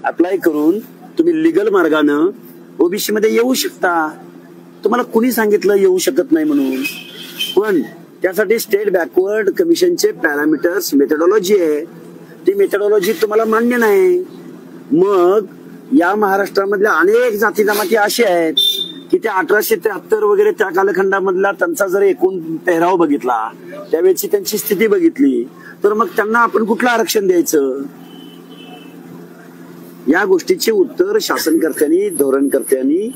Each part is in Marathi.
अप्लाय करून तुम्ही लिगल मार्गानं ओबीसी मध्ये येऊ शकता। तुम्हाला कुणी सांगितलं येऊ शकत नाही म्हणून? पण त्यासाठी स्टेट बॅकवर्ड कमिशनचे पॅरामीटर्स मेथडॉलॉजी आहे, ती मेथडॉलॉजी तुम्हाला मान्य नाही। मग या महाराष्ट्रामधल्या अनेक जाती जमाती अशी आहेत की त्या 1873 वगैरे त्या कालखंडामधला त्यांचा जर एकूण पेहराव बघितला, त्यावेळेची त्यांची स्थिती बघितली, तर मग त्यांना आपण कुठलं आरक्षण द्यायचं? या गोष्टीचे उत्तर शासनकर्त्यांनी, धोरणकर्त्यांनी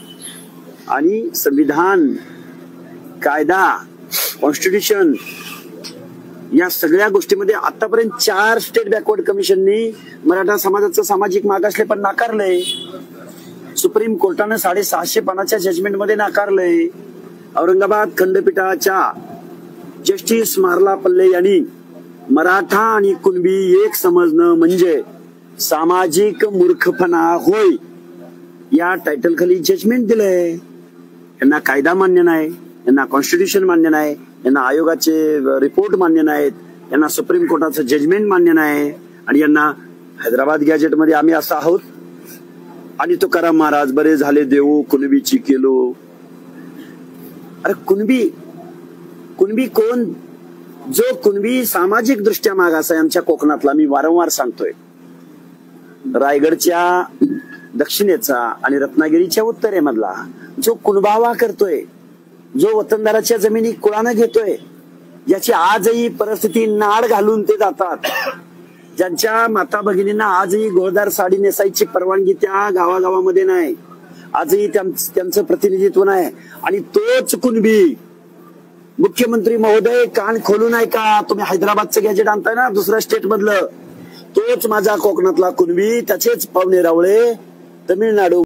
आणि संविधान, कायदा, कॉन्स्टिट्यूशन या सगळ्या गोष्टीमध्ये आतापर्यंत 4 स्टेट बॅकवर्ड कमिशननी मराठा समाजाचं सामाजिक मागासलेपण नाकारलंय। सुप्रीम कोर्टानं 650 पानाच्या जजमेंटमध्ये नाकारलंय। औरंगाबाद खंडपीठाच्या जस्टिस मार्ला पल्ले यांनी मराठा आणि कुणबी एक समजणं म्हणजे सामाजिक मूर्खपणा होय या टायटल खाली जजमेंट दिलंय। यांना कायदा मान्य नाही, यांना कॉन्स्टिट्यूशन मान्य नाही, यांना आयोगाचे रिपोर्ट मान्य नाहीत, यांना सुप्रीम कोर्टाचं जजमेंट मान्य नाही, आणि यांना हैदराबाद गॅजेटमध्ये आम्ही असं आहोत आणि तुकाराम महाराज बरे झाले देऊ कुणबीची केलो। अरे कुणबी कोण? जो कुणबी सामाजिक दृष्ट्या मागास आहे आमच्या कोकणातला, मी वारंवार सांगतोय, रायगडच्या दक्षिणेचा आणि रत्नागिरीच्या उत्तरेमधला जो कुणबावा करतोय, जो वतनदाराच्या जमिनी कुळानं घेतोय, ज्याची आजही परिस्थिती नाड घालून ते जातात, ज्यांच्या माता भगिनींना आजही गोळदार साडी नेसायची परवानगी त्या गावागावामध्ये नाही, आजही त्यांचं प्रतिनिधित्व नाही, आणि तोच कुणबी मुख्यमंत्री महोदय कान खोलून ऐका, तुम्ही हैदराबादचं गॅजेट आणताय ना दुसऱ्या स्टेट मधलं, तोच माझा कोकणातला कुणबी, त्याचेच पाहुणे रावळे तमिळनाडू